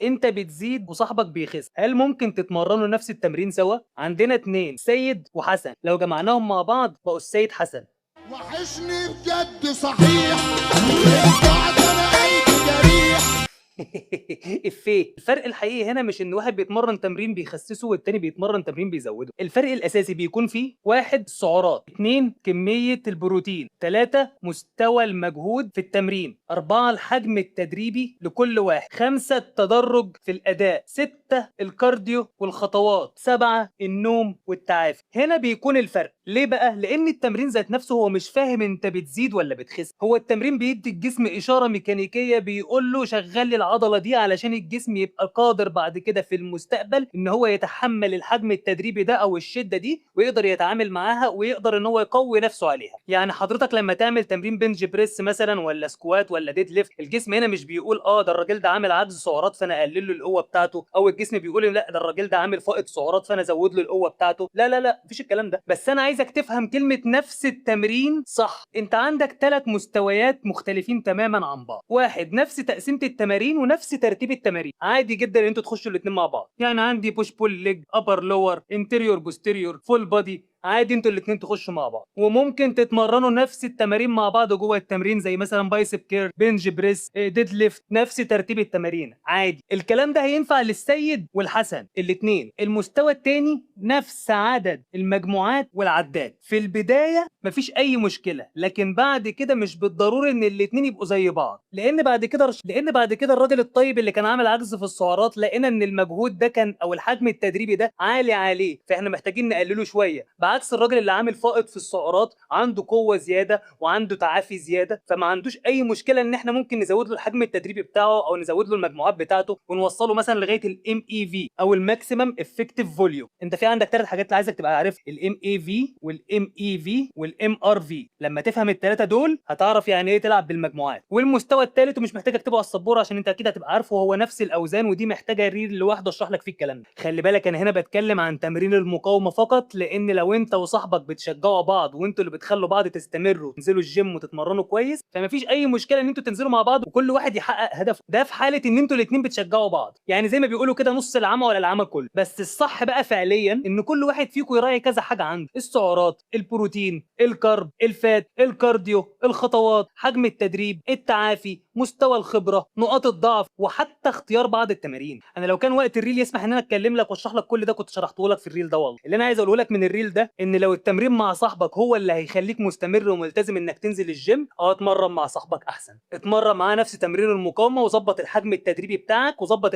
انت بتزيد وصاحبك بيخس، هل ممكن تتمرنوا نفس التمرين سوا؟ عندنا اتنين، سيد وحسن، لو جمعناهم مع بعض بقوا السيد حسن. وحشني بجد صحيح رجعت انا قلبي جريح. افيه. الفرق الحقيقي هنا مش ان واحد بيتمرن تمرين بيخسسه والتاني بيتمرن تمرين بيزوده، الفرق الاساسي بيكون فيه: واحد السعرات، اتنين كمية البروتين، تلاتة مستوى المجهود في التمرين، اربعة الحجم التدريبي لكل واحد، خمسة التدرج في الاداء، ستة الكارديو والخطوات، سبعة النوم والتعافي. هنا بيكون الفرق. ليه بقى؟ لان التمرين ذات نفسه هو مش فاهم انت بتزيد ولا بتخس، هو التمرين بيدي الجسم اشاره ميكانيكيه بيقول له شغل لي العضله دي علشان الجسم يبقى قادر بعد كده في المستقبل ان هو يتحمل الحجم التدريبي ده او الشده دي ويقدر يتعامل معاها ويقدر ان هو يقوي نفسه عليها. يعني حضرتك لما تعمل تمرين بنج بريس مثلا ولا سكوات ولا ديد ليفت، الجسم هنا مش بيقول ده الراجل ده عامل عجز سعرات فانا اقلل له القوه بتاعته، او الجسم بيقول لا ده الراجل ده عامل فائض سعرات فانا ازود له القوه بتاعته. لا لا لا، مفيش الكلام ده. بس انا عايزك تفهم كلمه نفس التمرين صح. انت عندك ثلاث مستويات مختلفين تماما عن بعض: واحد نفس تقسيمه التمارين ونفس ترتيب التمارين، عادي جدا ان انتوا تخشوا الاثنين مع بعض. يعني عندي بوش بول ليج، ابر لور، انتيريور بوستيريور، فول بادي، عادي انتوا الاثنين تخشوا مع بعض. وممكن تتمرنوا نفس التمارين مع بعض جوه التمرين، زي مثلا بايسب كير، بنج بريس، ديد ليفت، نفس ترتيب التمارين عادي. الكلام ده هينفع للسيد والحسن الاثنين. المستوى الثاني نفس عدد المجموعات والعدات. في البدايه مفيش اي مشكله، لكن بعد كده مش بالضروري ان الاثنين يبقوا زي بعض، لان بعد كده الراجل الطيب اللي كان عامل عجز في السعرات لقينا ان المجهود ده كان او الحجم التدريبي ده عالي عليه، فاحنا محتاجين نقلله شويه. بعكس الراجل اللي عامل فائض في السعرات عنده قوه زياده وعنده تعافي زياده، فما عندوش اي مشكله ان احنا ممكن نزود له الحجم التدريبي بتاعه او نزود له المجموعات بتاعته ونوصله مثلا لغايه الام اي في او الماكسيمم افكتيف فوليوم. انت في عندك ثلاث حاجات اللي عايزك تبقى عارفها: الام اي في والام اي في والام ار في. لما تفهم الثلاثه دول هتعرف يعني ايه تلعب بالمجموعات. والمستوى الثالث ومش محتاج اكتبه على السبوره عشان انت اكيد هتبقى عارفه، هو نفس الاوزان، ودي محتاجه ريل لوحده اشرح لك فيه الكلام ده. خلي بالك انا هنا بتكلم عن تمرين المقاومه فقط، لان لو انت وصاحبك بتشجعوا بعض وانتوا اللي بتخلوا بعض تستمروا تنزلوا الجيم وتتمرنوا كويس، فمفيش اي مشكله ان انتوا تنزلوا مع بعض وكل واحد يحقق هدفه. ده في حاله ان انتوا الاثنين بتشجعوا بعض، يعني زي ما بيقولوا كده نص العمى ولا العمى كله. بس الصح بقى فعليا ان كل واحد فيكم يراعي كذا حاجه عنده: السعرات، البروتين، الكرب، الفات، الكارديو، الخطوات، حجم التدريب، التعافي، مستوى الخبره، نقاط الضعف، وحتى اختيار بعض التمارين. انا لو كان وقت الريل يسمح ان انا اتكلم لك واشرح لك كل ده كنت شرحته لك في الريل ده. والله اللي انا عايز اقوله لك من الريل ده ان لو التمرين مع صاحبك هو اللي هيخليك مستمر وملتزم انك تنزل الجيم، اتمرن مع صاحبك احسن. اتمرن معاه نفس تمرين المقاومه وظبط الحجم التدريبي بتاعك وظبط